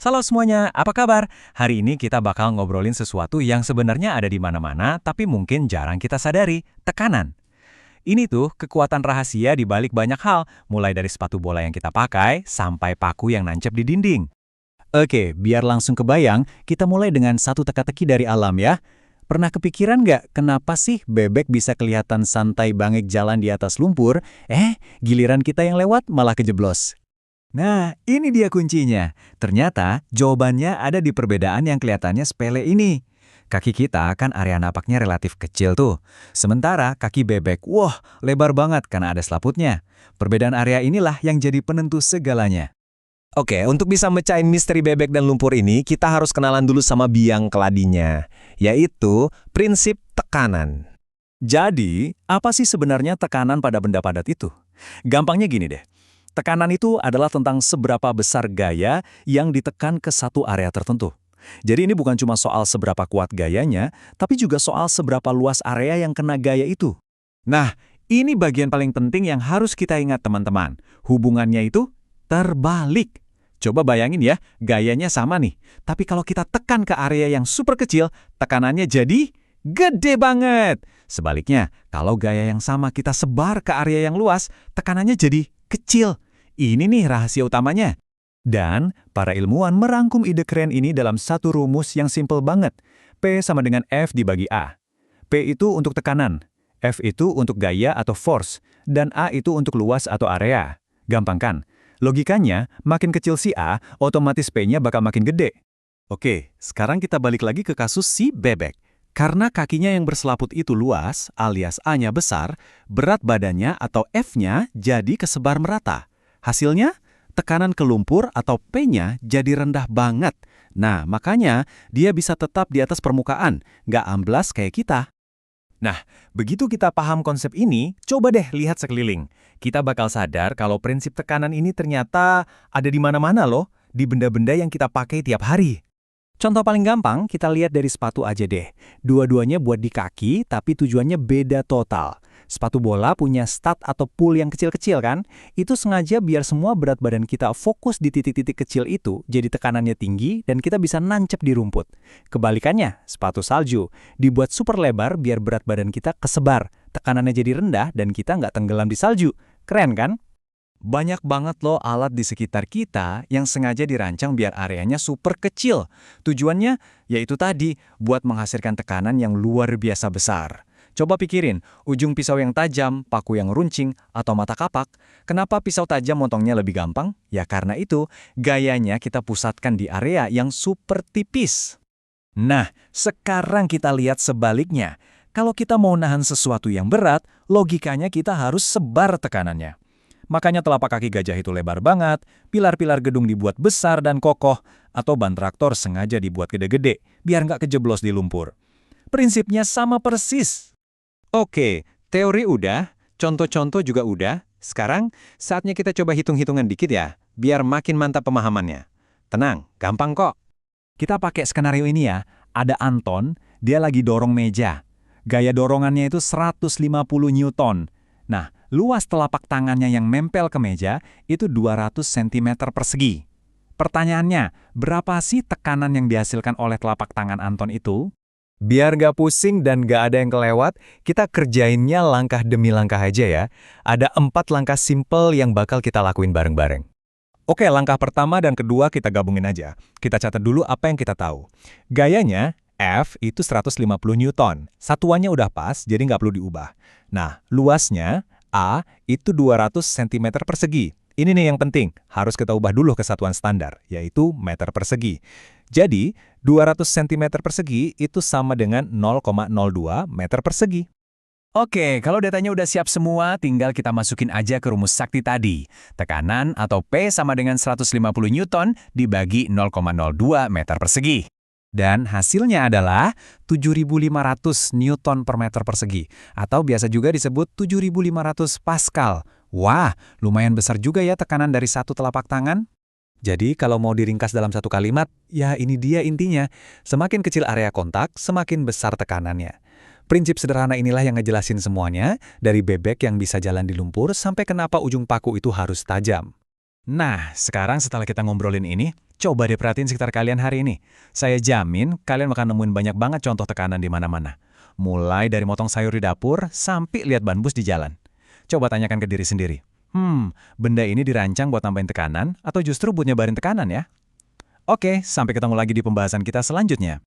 Halo semuanya, apa kabar? Hari ini kita bakal ngobrolin sesuatu yang sebenarnya ada di mana-mana, tapi mungkin jarang kita sadari, tekanan. Ini tuh kekuatan rahasia di balik banyak hal, mulai dari sepatu bola yang kita pakai, sampai paku yang nancep di dinding. Oke, biar langsung kebayang, kita mulai dengan satu teka-teki dari alam ya. Pernah kepikiran nggak kenapa sih bebek bisa kelihatan santai banget jalan di atas lumpur, giliran kita yang lewat malah kejeblos? Nah, ini dia kuncinya. Ternyata jawabannya ada di perbedaan yang kelihatannya sepele ini. Kaki kita kan area napaknya relatif kecil tuh. Sementara kaki bebek, wah, lebar banget karena ada selaputnya. Perbedaan area inilah yang jadi penentu segalanya. Oke, untuk bisa mecahin misteri bebek dan lumpur ini, kita harus kenalan dulu sama biang keladinya, yaitu prinsip tekanan. Jadi, apa sih sebenarnya tekanan pada benda padat itu? Gampangnya gini deh. Tekanan itu adalah tentang seberapa besar gaya yang ditekan ke satu area tertentu. Jadi ini bukan cuma soal seberapa kuat gayanya, tapi juga soal seberapa luas area yang kena gaya itu. Nah, ini bagian paling penting yang harus kita ingat teman-teman. Hubungannya itu terbalik. Coba bayangin ya, gayanya sama nih. Tapi kalau kita tekan ke area yang super kecil, tekanannya jadi gede banget. Sebaliknya, kalau gaya yang sama kita sebar ke area yang luas, tekanannya jadi kecil. Ini nih rahasia utamanya. Dan para ilmuwan merangkum ide keren ini dalam satu rumus yang simpel banget. P sama dengan F dibagi A. P itu untuk tekanan, F itu untuk gaya atau force, dan A itu untuk luas atau area. Gampang kan? Logikanya, makin kecil si A, otomatis P-nya bakal makin gede. Oke, sekarang kita balik lagi ke kasus si bebek. Karena kakinya yang berselaput itu luas, alias A-nya besar, berat badannya atau F-nya jadi kesebar merata. Hasilnya, tekanan ke lumpur atau P-nya jadi rendah banget. Nah, makanya dia bisa tetap di atas permukaan, nggak amblas kayak kita. Nah, begitu kita paham konsep ini, coba deh lihat sekeliling. Kita bakal sadar kalau prinsip tekanan ini ternyata ada di mana-mana loh, di benda-benda yang kita pakai tiap hari. Contoh paling gampang, kita lihat dari sepatu aja deh. Dua-duanya buat di kaki, tapi tujuannya beda total. Sepatu bola punya stud atau pull yang kecil-kecil kan? Itu sengaja biar semua berat badan kita fokus di titik-titik kecil itu, jadi tekanannya tinggi dan kita bisa nancep di rumput. Kebalikannya, sepatu salju dibuat super lebar biar berat badan kita kesebar. Tekanannya jadi rendah dan kita nggak tenggelam di salju. Keren kan? Banyak banget loh alat di sekitar kita yang sengaja dirancang biar areanya super kecil. Tujuannya yaitu tadi, buat menghasilkan tekanan yang luar biasa besar. Coba pikirin, ujung pisau yang tajam, paku yang runcing, atau mata kapak. Kenapa pisau tajam motongnya lebih gampang? Ya karena itu, gayanya kita pusatkan di area yang super tipis. Nah, sekarang kita lihat sebaliknya. Kalau kita mau nahan sesuatu yang berat, logikanya kita harus sebar tekanannya. Makanya telapak kaki gajah itu lebar banget, pilar-pilar gedung dibuat besar dan kokoh, atau ban traktor sengaja dibuat gede-gede, biar nggak kejeblos di lumpur. Prinsipnya sama persis. Oke, teori udah, contoh-contoh juga udah. Sekarang, saatnya kita coba hitung-hitungan dikit ya, biar makin mantap pemahamannya. Tenang, gampang kok. Kita pakai skenario ini ya, ada Anton, dia lagi dorong meja. Gaya dorongannya itu 150 Newton. Nah, luas telapak tangannya yang nempel ke meja itu 200 cm persegi. Pertanyaannya, berapa sih tekanan yang dihasilkan oleh telapak tangan Anton itu? Biar nggak pusing dan nggak ada yang kelewat, kita kerjainnya langkah demi langkah aja ya. Ada 4 langkah simple yang bakal kita lakuin bareng-bareng. Oke, langkah pertama dan kedua kita gabungin aja. Kita catat dulu apa yang kita tahu. Gayanya, F itu 150 Newton. Satuannya udah pas, jadi nggak perlu diubah. Nah, luasnya, A itu 200 cm persegi. Ini nih yang penting, harus kita ubah dulu ke satuan standar, yaitu meter persegi. Jadi, 200 cm persegi itu sama dengan 0,02 meter persegi. Oke, kalau datanya udah siap semua, tinggal kita masukin aja ke rumus sakti tadi. Tekanan atau P sama dengan 150 Newton dibagi 0,02 meter persegi. Dan hasilnya adalah 7.500 Newton per meter persegi, atau biasa juga disebut 7.500 Pascal. Wah, lumayan besar juga ya tekanan dari satu telapak tangan. Jadi kalau mau diringkas dalam satu kalimat, ya ini dia intinya. Semakin kecil area kontak, semakin besar tekanannya. Prinsip sederhana inilah yang ngejelasin semuanya, dari bebek yang bisa jalan di lumpur sampai kenapa ujung paku itu harus tajam. Nah, sekarang setelah kita ngobrolin ini, coba deh perhatiin sekitar kalian hari ini. Saya jamin kalian akan nemuin banyak banget contoh tekanan di mana-mana. Mulai dari motong sayur di dapur, sampai lihat ban bus di jalan. Coba tanyakan ke diri sendiri. Benda ini dirancang buat nambahin tekanan, atau justru buat nyebarin tekanan ya? Oke, sampai ketemu lagi di pembahasan kita selanjutnya.